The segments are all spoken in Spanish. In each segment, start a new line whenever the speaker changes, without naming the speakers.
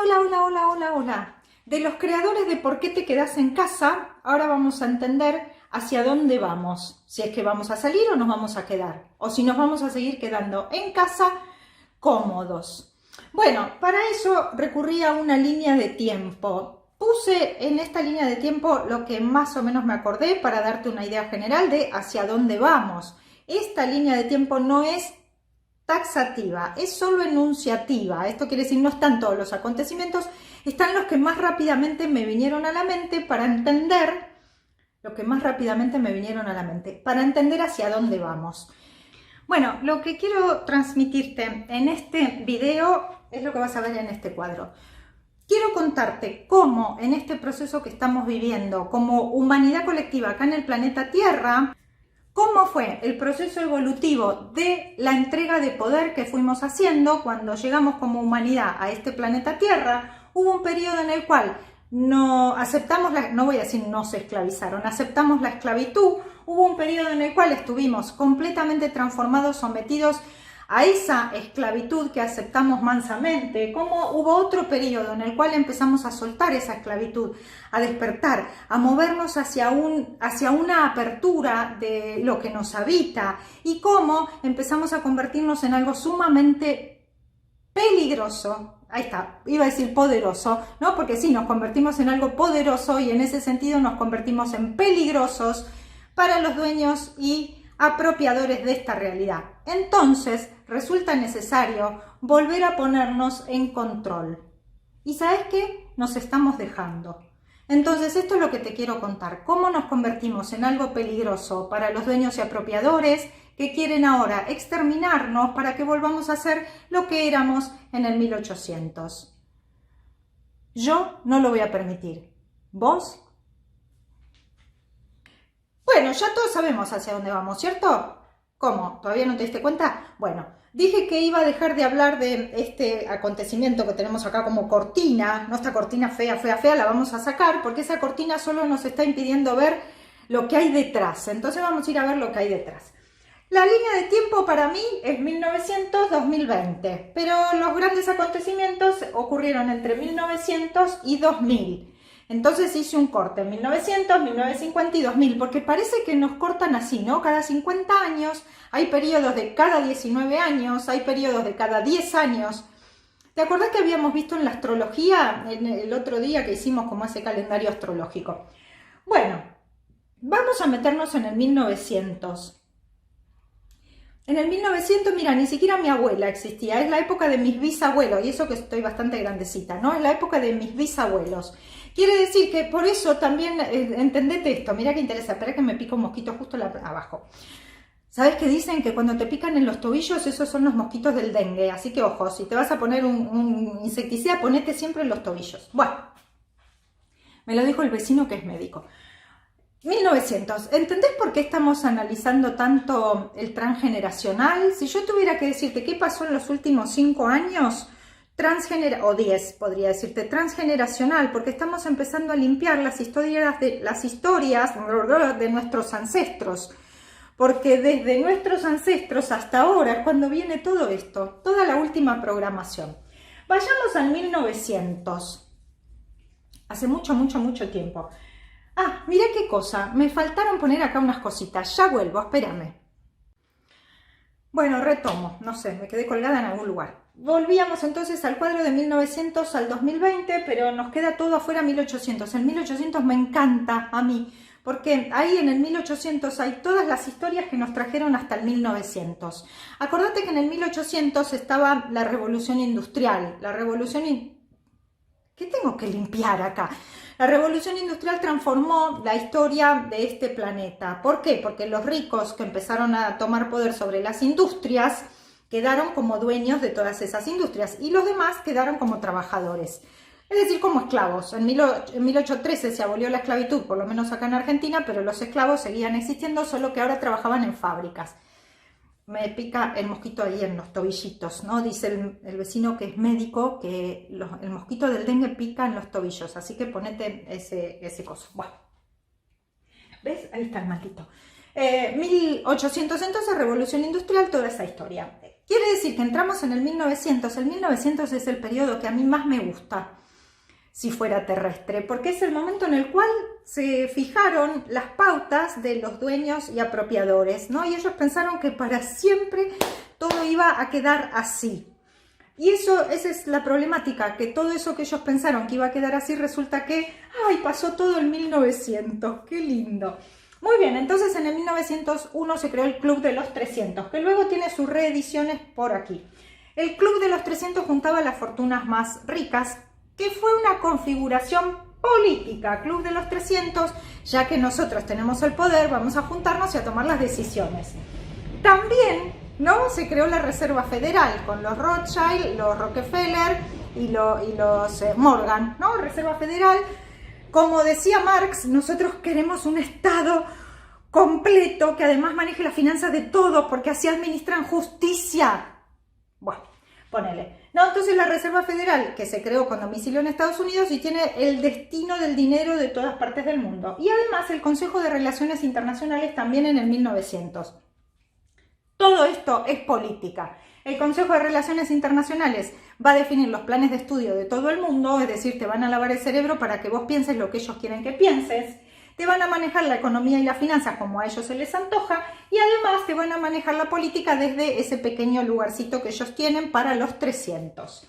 Hola, hola, hola, hola, hola. De los creadores de ¿Por qué te quedas en casa? Ahora vamos a entender hacia dónde vamos. Si es que vamos a salir o nos vamos a quedar. O si nos vamos a seguir quedando en casa cómodos. Bueno, para eso recurrí a una línea de tiempo. Puse en esta línea de tiempo lo que más o menos me acordé para darte una idea general de hacia dónde vamos. Esta línea de tiempo no es taxativa, es solo enunciativa. Esto quiere decir, no están todos los acontecimientos, están los que más rápidamente me vinieron a la mente para entender para entender hacia dónde vamos. Bueno, lo que quiero transmitirte en este video es lo que vas a ver en este cuadro. Quiero contarte cómo en este proceso que estamos viviendo como humanidad colectiva acá en el planeta Tierra, cómo fue el proceso evolutivo de la entrega de poder que fuimos haciendo cuando llegamos como humanidad a este planeta Tierra. Hubo un periodo en el cual no aceptamos, no voy a decir no se esclavizaron, aceptamos la esclavitud. Hubo un periodo en el cual estuvimos completamente transformados, sometidos a esa esclavitud que aceptamos mansamente, como hubo otro periodo en el cual empezamos a soltar esa esclavitud, a despertar, a movernos hacia una apertura de lo que nos habita, y cómo empezamos a convertirnos en algo sumamente peligroso. Ahí está, iba a decir poderoso, ¿no? Porque sí, nos convertimos en algo poderoso y en ese sentido nos convertimos en peligrosos para los dueños y apropiadores de esta realidad. Entonces, resulta necesario volver a ponernos en control. ¿Y sabes qué? Nos estamos dejando. Entonces, esto es lo que te quiero contar. ¿Cómo nos convertimos en algo peligroso para los dueños y apropiadores que quieren ahora exterminarnos para que volvamos a ser lo que éramos en el 1800? Yo no lo voy a permitir. ¿Vos? Bueno, ya todos sabemos hacia dónde vamos, ¿cierto? ¿Cómo? ¿Todavía no te diste cuenta? Bueno, dije que iba a dejar de hablar de este acontecimiento que tenemos acá como cortina, no esta cortina fea, fea, fea, la vamos a sacar porque esa cortina solo nos está impidiendo ver lo que hay detrás. Entonces vamos a ir a ver lo que hay detrás. La línea de tiempo para mí es 1900-2020, pero los grandes acontecimientos ocurrieron entre 1900 y 2000. Entonces hice un corte, 1900, 1950 y 2000, porque parece que nos cortan así, ¿no? Cada 50 años, hay periodos de cada 19 años, hay periodos de cada 10 años. ¿Te acordás que habíamos visto en la astrología, en el otro día que hicimos como ese calendario astrológico? Bueno, vamos a meternos en el 1900. En el 1900, mira, ni siquiera mi abuela existía, es la época de mis bisabuelos, y eso que estoy bastante grandecita, ¿no? Es la época de mis bisabuelos. Quiere decir que por eso también, entendete esto, mira qué interesa, espera que me pica un mosquito justo abajo. ¿Sabes qué dicen? Que cuando te pican en los tobillos, esos son los mosquitos del dengue, así que ojo, si te vas a poner un insecticida, ponete siempre en los tobillos. Bueno, me lo dijo el vecino que es médico. 1900, ¿entendés por qué estamos analizando tanto el transgeneracional? Si yo tuviera que decirte qué pasó en los últimos 5 años, o 10 podría decirte, transgeneracional, porque estamos empezando a limpiar las historias de nuestros ancestros, porque desde nuestros ancestros hasta ahora es cuando viene todo esto, toda la última programación. Vayamos al 1900, hace mucho, mucho, mucho tiempo. Ah, mira qué cosa, me faltaron poner acá unas cositas, ya vuelvo, espérame. Bueno, retomo, no sé, me quedé colgada en algún lugar. Volvíamos entonces al cuadro de 1900 al 2020, pero nos queda todo afuera 1800. El 1800 me encanta a mí, porque ahí en el 1800 hay todas las historias que nos trajeron hasta el 1900. Acordate que en el 1800 estaba la revolución industrial, ¿Qué tengo que limpiar acá? La revolución industrial transformó la historia de este planeta. ¿Por qué? Porque los ricos que empezaron a tomar poder sobre las industrias quedaron como dueños de todas esas industrias y los demás quedaron como trabajadores, es decir, como esclavos. En 1813 se abolió la esclavitud, por lo menos acá en Argentina, pero los esclavos seguían existiendo, solo que ahora trabajaban en fábricas. Me pica el mosquito ahí en los tobillitos, ¿no? Dice el vecino que es médico que el mosquito del dengue pica en los tobillos, así que ponete ese coso. Bueno, ¿ves? Ahí está el maldito. 1800 entonces, revolución industrial, toda esa historia. Quiere decir que entramos en el 1900. El 1900 es el periodo que a mí más me gusta, si fuera terrestre, porque es el momento en el cual se fijaron las pautas de los dueños y apropiadores, ¿no? Y ellos pensaron que para siempre todo iba a quedar así. Y esa es la problemática, que todo eso que ellos pensaron que iba a quedar así, resulta que, ¡ay!, pasó todo en 1900, ¡qué lindo! Muy bien, entonces en el 1901 se creó el Club de los 300, que luego tiene sus reediciones por aquí. El Club de los 300 juntaba las fortunas más ricas, que fue una configuración política. Club de los 300, ya que nosotros tenemos el poder, vamos a juntarnos y a tomar las decisiones. También, ¿no?, se creó la Reserva Federal con los Rothschild, los Rockefeller y los Morgan, ¿no? Reserva Federal. Como decía Marx, nosotros queremos un Estado completo que además maneje las finanzas de todos, porque así administran justicia. Bueno, ponele. No, entonces la Reserva Federal, que se creó con domicilio en Estados Unidos y tiene el destino del dinero de todas partes del mundo. Y además el Consejo de Relaciones Internacionales también en el 1900. Todo esto es política. El Consejo de Relaciones Internacionales va a definir los planes de estudio de todo el mundo, es decir, te van a lavar el cerebro para que vos pienses lo que ellos quieren que pienses, te van a manejar la economía y las finanzas como a ellos se les antoja y además te van a manejar la política desde ese pequeño lugarcito que ellos tienen para los 300.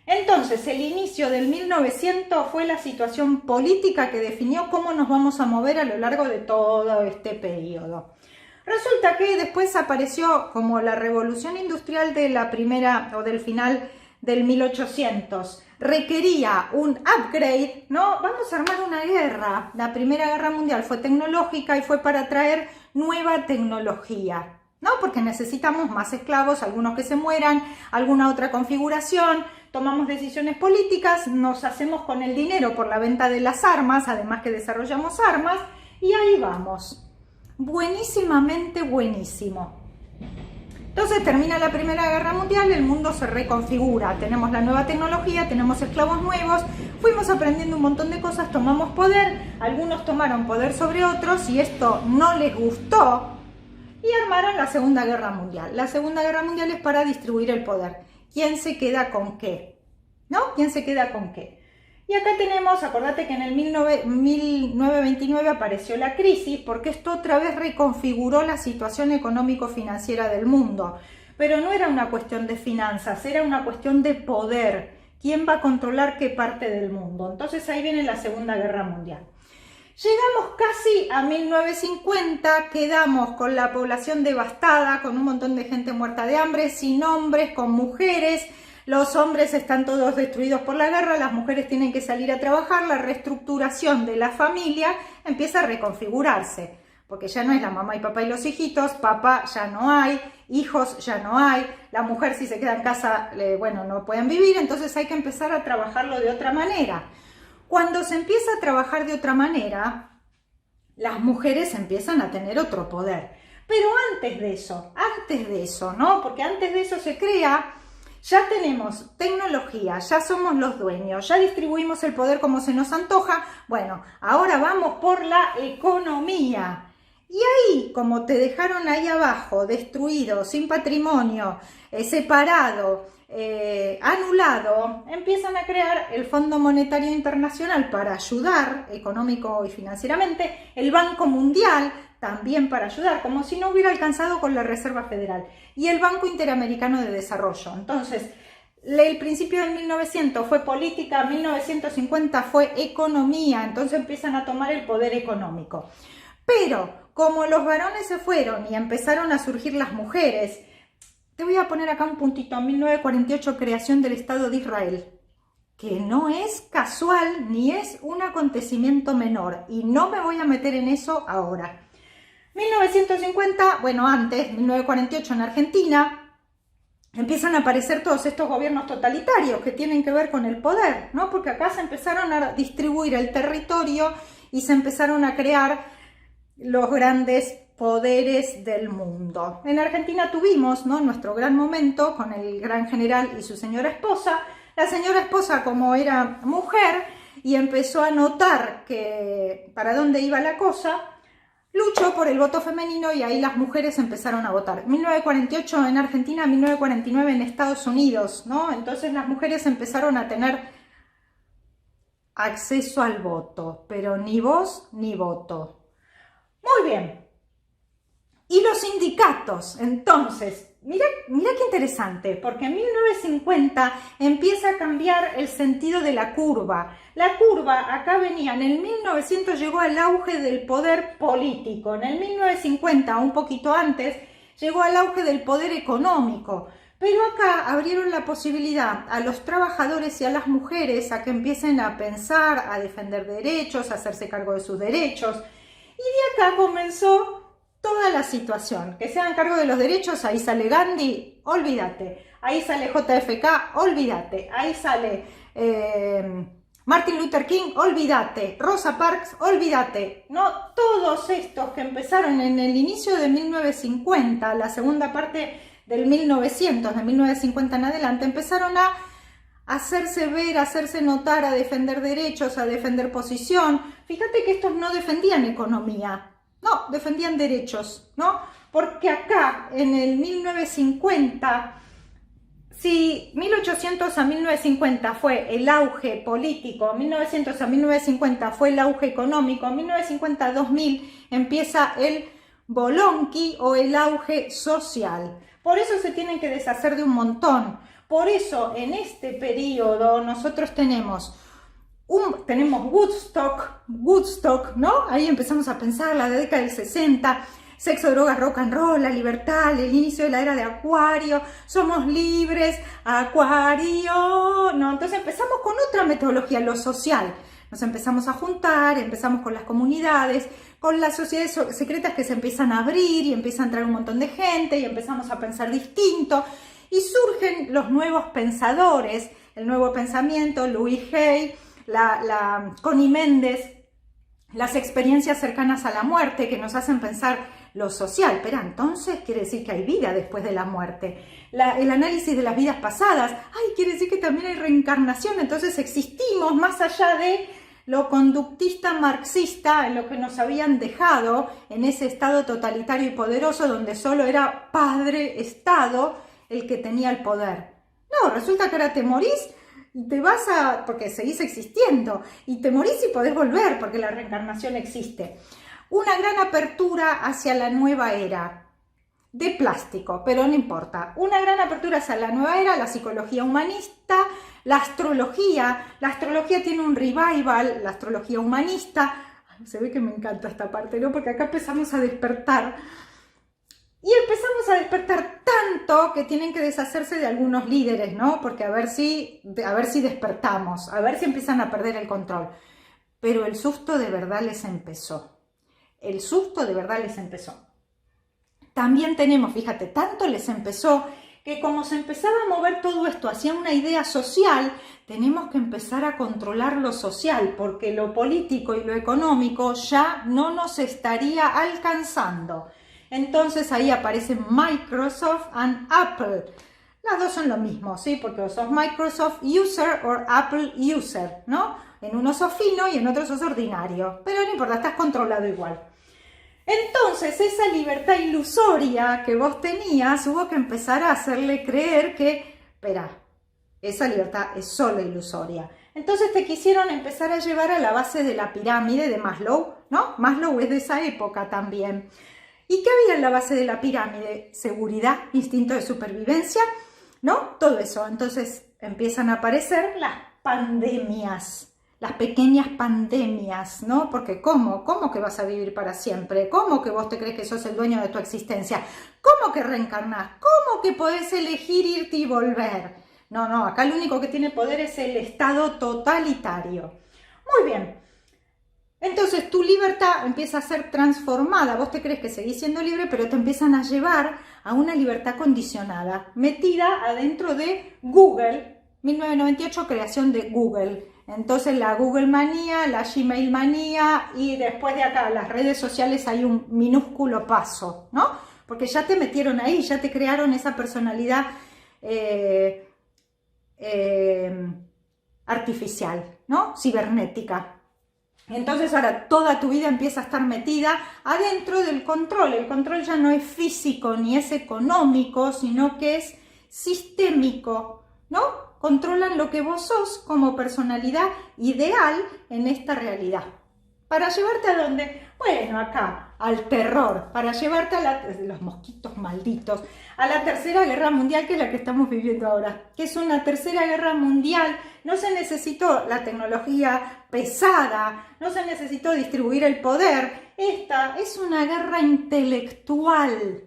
Entonces, el inicio del 1900 fue la situación política que definió cómo nos vamos a mover a lo largo de todo este periodo. Resulta que después apareció como la revolución industrial de la primera o del final del 1800. Requería un upgrade, ¿no? Vamos a armar una guerra. La Primera Guerra Mundial fue tecnológica y fue para traer nueva tecnología, ¿no? Porque necesitamos más esclavos, algunos que se mueran, alguna otra configuración. Tomamos decisiones políticas, nos hacemos con el dinero por la venta de las armas, además que desarrollamos armas, y ahí vamos. Buenísimamente buenísimo. Entonces termina la Primera Guerra Mundial, el mundo se reconfigura, tenemos la nueva tecnología, tenemos esclavos nuevos, fuimos aprendiendo un montón de cosas, tomamos poder, algunos tomaron poder sobre otros y esto no les gustó y armaron la Segunda Guerra Mundial. La Segunda Guerra Mundial es para distribuir el poder. ¿Quién se queda con qué? ¿No? ¿Quién se queda con qué? Y acá tenemos, acordate que en el 1929 apareció la crisis, porque esto otra vez reconfiguró la situación económico-financiera del mundo. Pero no era una cuestión de finanzas, era una cuestión de poder. ¿Quién va a controlar qué parte del mundo? Entonces ahí viene la Segunda Guerra Mundial. Llegamos casi a 1950, quedamos con la población devastada, con un montón de gente muerta de hambre, sin hombres, con mujeres. Los hombres están todos destruidos por la guerra, las mujeres tienen que salir a trabajar, la reestructuración de la familia empieza a reconfigurarse, porque ya no es la mamá y papá y los hijitos, papá ya no hay, hijos ya no hay, la mujer si se queda en casa, bueno, no pueden vivir, entonces hay que empezar a trabajarlo de otra manera. Cuando se empieza a trabajar de otra manera, las mujeres empiezan a tener otro poder. Pero antes de eso, ¿no? Porque antes de eso se crea... Ya tenemos tecnología, ya somos los dueños, ya distribuimos el poder como se nos antoja. Bueno, ahora vamos por la economía. Y ahí, como te dejaron ahí abajo, destruido, sin patrimonio, separado, anulado, empiezan a crear el Fondo Monetario Internacional para ayudar económico y financieramente, el Banco Mundial también para ayudar, como si no hubiera alcanzado con la Reserva Federal, y el Banco Interamericano de Desarrollo. Entonces, el principio del 1900 fue política, 1950 fue economía, entonces empiezan a tomar el poder económico. Pero, como los varones se fueron y empezaron a surgir las mujeres, te voy a poner acá un puntito, 1948, creación del Estado de Israel, que no es casual ni es un acontecimiento menor, y no me voy a meter en eso ahora. 1950, bueno, antes, 1948 en Argentina, empiezan a aparecer todos estos gobiernos totalitarios que tienen que ver con el poder, ¿no? Porque acá se empezaron a distribuir el territorio y se empezaron a crear los grandes poderes del mundo. En Argentina tuvimos, ¿no?, nuestro gran momento con el gran general y su señora esposa. La señora esposa, como era mujer y empezó a notar que para dónde iba la cosa, luchó por el voto femenino y ahí las mujeres empezaron a votar. 1948 en Argentina, 1949 en Estados Unidos, ¿no? Entonces las mujeres empezaron a tener acceso al voto, pero ni voz ni voto. Muy bien. Y los sindicatos, entonces, mira qué interesante, porque en 1950 empieza a cambiar el sentido de la curva. La curva acá venía, en el 1900 llegó al auge del poder político, en el 1950, un poquito antes, llegó al auge del poder económico. Pero acá abrieron la posibilidad a los trabajadores y a las mujeres a que empiecen a pensar, a defender derechos, a hacerse cargo de sus derechos. Y de acá comenzó toda la situación, que se hagan cargo de los derechos. Ahí sale Gandhi, olvídate, ahí sale JFK, olvídate, ahí sale Martin Luther King, olvídate, Rosa Parks, olvídate, ¿no? Todos estos que empezaron en el inicio de 1950, la segunda parte del 1900, de 1950 en adelante, empezaron a hacerse ver, a hacerse notar, a defender derechos, a defender posición. Fíjate que estos no defendían economía, no, defendían derechos, ¿no? Porque acá, en el 1950, si 1800 a 1950 fue el auge político, 1900 a 1950 fue el auge económico, 1950 a 2000 empieza el bolonqui o el auge social. Por eso se tienen que deshacer de un montón. Por eso, en este periodo, nosotros tenemos Woodstock, ¿no? Ahí empezamos a pensar la década del 60, sexo, drogas, rock and roll, la libertad, el inicio de la era de Acuario, somos libres, Acuario, ¿no? Entonces empezamos con otra metodología, lo social. Nos empezamos a juntar, empezamos con las comunidades, con las sociedades secretas que se empiezan a abrir y empieza a entrar un montón de gente y empezamos a pensar distinto y surgen los nuevos pensadores, el nuevo pensamiento, Louis Hay, Connie Méndez, las experiencias cercanas a la muerte que nos hacen pensar lo social. Pero entonces quiere decir que hay vida después de la muerte. El análisis de las vidas pasadas, quiere decir que también hay reencarnación, entonces existimos más allá de lo conductista marxista, en lo que nos habían dejado en ese estado totalitario y poderoso donde solo era padre Estado el que tenía el poder. No, resulta que ahora te morís y te vas porque seguís existiendo, y te morís y podés volver porque la reencarnación existe. Una gran apertura hacia la nueva era, de plástico, pero no importa. Una gran apertura hacia la nueva era, la psicología humanista, la astrología tiene un revival, la astrología humanista. Se ve que me encanta esta parte, ¿no? Porque acá empezamos a despertar. Y empezamos a despertar tanto que tienen que deshacerse de algunos líderes, ¿no? Porque a ver si despertamos, a ver si empiezan a perder el control. Pero el susto de verdad les empezó. El susto de verdad les empezó. También tenemos, fíjate, tanto les empezó que como se empezaba a mover todo esto hacia una idea social, tenemos que empezar a controlar lo social, porque lo político y lo económico ya no nos estaría alcanzando. Entonces ahí aparecen Microsoft y Apple. Las dos son lo mismo, ¿sí? Porque sos Microsoft User o Apple User, ¿no? En uno sos fino y en otro sos ordinario. Pero no importa, estás controlado igual. Entonces esa libertad ilusoria que vos tenías, hubo que empezar a hacerle creer que, espera, esa libertad es solo ilusoria. Entonces te quisieron empezar a llevar a la base de la pirámide de Maslow, ¿no? Maslow es de esa época también. ¿Y qué había en la base de la pirámide? Seguridad, instinto de supervivencia, ¿no? Todo eso. Entonces empiezan a aparecer las pandemias, las pequeñas pandemias, ¿no? Porque ¿cómo? ¿Cómo que vas a vivir para siempre? ¿Cómo que vos te crees que sos el dueño de tu existencia? ¿Cómo que reencarnás? ¿Cómo que podés elegir irte y volver? No, acá el único que tiene poder es el Estado totalitario. Muy bien. Entonces tu libertad empieza a ser transformada. Vos te crees que seguís siendo libre, pero te empiezan a llevar a una libertad condicionada, metida adentro de Google. 1998, creación de Google. Entonces la Google manía, la Gmail manía, y después de acá las redes sociales hay un minúsculo paso, ¿no? Porque ya te metieron ahí, ya te crearon esa personalidad artificial, ¿no? Cibernética. Entonces ahora toda tu vida empieza a estar metida adentro del control. El control ya no es físico ni es económico, sino que es sistémico, ¿no? Controlan lo que vos sos como personalidad ideal en esta realidad. ¿Para llevarte a dónde? Bueno, acá, al terror, para llevarte a los mosquitos malditos, a la Tercera Guerra Mundial, que es la que estamos viviendo ahora, que es una Tercera Guerra Mundial. No se necesitó la tecnología pesada, no se necesitó distribuir el poder. Esta es una guerra intelectual,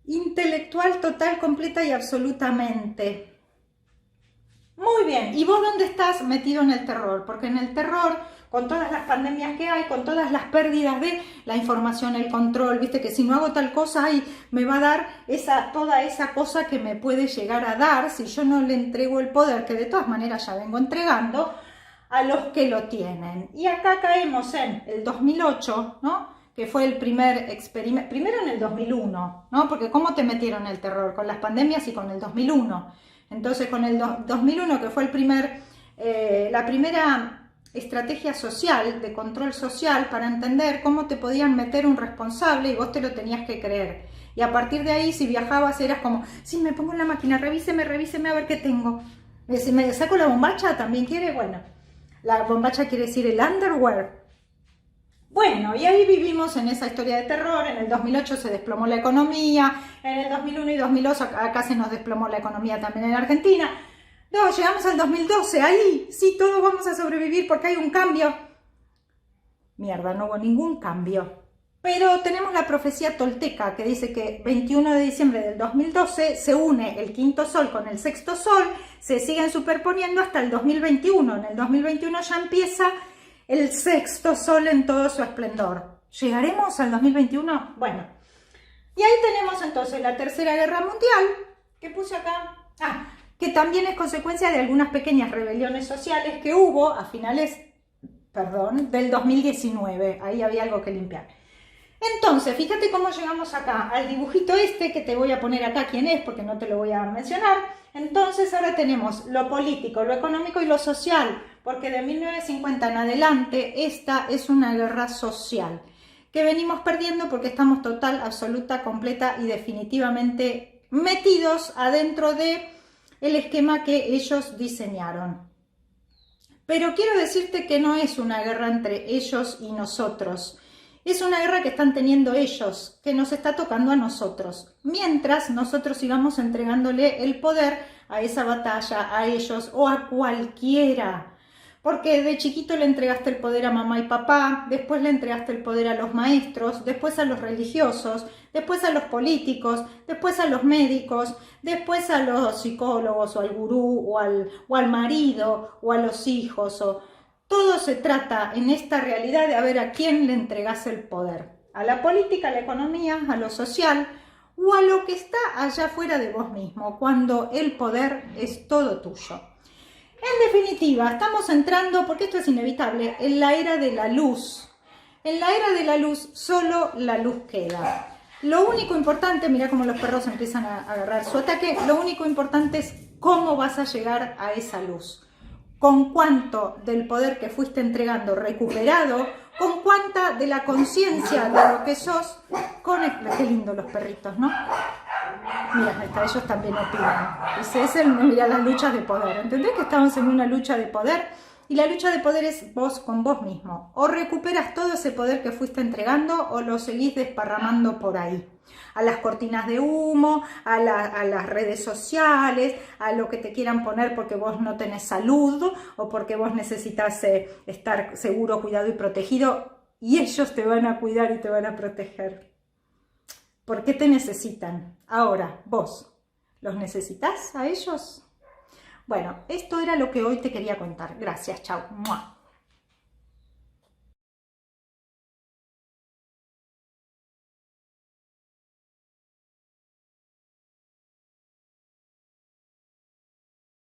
intelectual total, completa y absolutamente. Muy bien, ¿y vos dónde estás metido en el terror? Porque en el terror, con todas las pandemias que hay, con todas las pérdidas de la información, el control, viste que si no hago tal cosa, ahí me va a dar toda esa cosa que me puede llegar a dar si yo no le entrego el poder, que de todas maneras ya vengo entregando, a los que lo tienen. Y acá caemos en el 2008, ¿no? Que fue el primer experimento, primero en el 2001, ¿no? Porque ¿cómo te metieron el terror? Con las pandemias y con el 2001. Entonces con el 2001, que fue la primera estrategia social, de control social, para entender cómo te podían meter un responsable y vos te lo tenías que creer. Y a partir de ahí, si viajabas, eras como, sí, me pongo en la máquina, revíseme a ver qué tengo. Si me saco la bombacha, ¿también quiere? Bueno, la bombacha quiere decir el underwear. Bueno, y ahí vivimos en esa historia de terror. En el 2008 se desplomó la economía, en el 2001 y 2002 acá se nos desplomó la economía también en Argentina. No, llegamos al 2012, ahí sí todos vamos a sobrevivir porque hay un cambio. Mierda, no hubo ningún cambio. Pero tenemos la profecía tolteca que dice que 21 de diciembre del 2012 se une el quinto sol con el sexto sol, se siguen superponiendo hasta el 2021. En el 2021 ya empieza el sexto sol en todo su esplendor. ¿Llegaremos al 2021? Bueno, y ahí tenemos entonces la Tercera Guerra Mundial, que puse acá, que también es consecuencia de algunas pequeñas rebeliones sociales que hubo a finales, del 2019, ahí había algo que limpiar. Entonces, fíjate cómo llegamos acá, al dibujito este, que te voy a poner acá quién es, porque no te lo voy a mencionar. Entonces ahora tenemos lo político, lo económico y lo social, porque de 1950 en adelante esta es una guerra social, que venimos perdiendo porque estamos total, absoluta, completa y definitivamente metidos adentro de el esquema que ellos diseñaron. Pero quiero decirte que no es una guerra entre ellos y nosotros. Es una guerra que están teniendo ellos, que nos está tocando a nosotros. Mientras nosotros sigamos entregándole el poder a esa batalla, a ellos o a cualquiera. Porque de chiquito le entregaste el poder a mamá y papá, después le entregaste el poder a los maestros, después a los religiosos, después a los políticos, después a los médicos, después a los psicólogos o al gurú o al marido o a los hijos. Todo se trata en esta realidad de a ver a quién le entregas el poder. A la política, a la economía, a lo social o a lo que está allá fuera de vos mismo, cuando el poder es todo tuyo. En definitiva, estamos entrando, porque esto es inevitable, en la era de la luz. En la era de la luz, solo la luz queda. Lo único importante, mira cómo los perros empiezan a agarrar su ataque, lo único importante es cómo vas a llegar a esa luz. Con cuánto del poder que fuiste entregando recuperado, con cuánta de la conciencia de lo que sos, qué lindo los perritos, ¿no? Mira, hasta ellos también opinan. Mira las luchas de poder. ¿Entendés que estamos en una lucha de poder? Y la lucha de poder es vos con vos mismo. O recuperas todo ese poder que fuiste entregando o lo seguís desparramando por ahí. A las cortinas de humo, a las redes sociales, a lo que te quieran poner porque vos no tenés salud o porque vos necesitas estar seguro, cuidado y protegido. Y ellos te van a cuidar y te van a proteger. ¿Por qué te necesitan? Ahora, vos, ¿los necesitas a ellos? Bueno, esto era lo que hoy te quería contar. Gracias, chao. ¡Mua!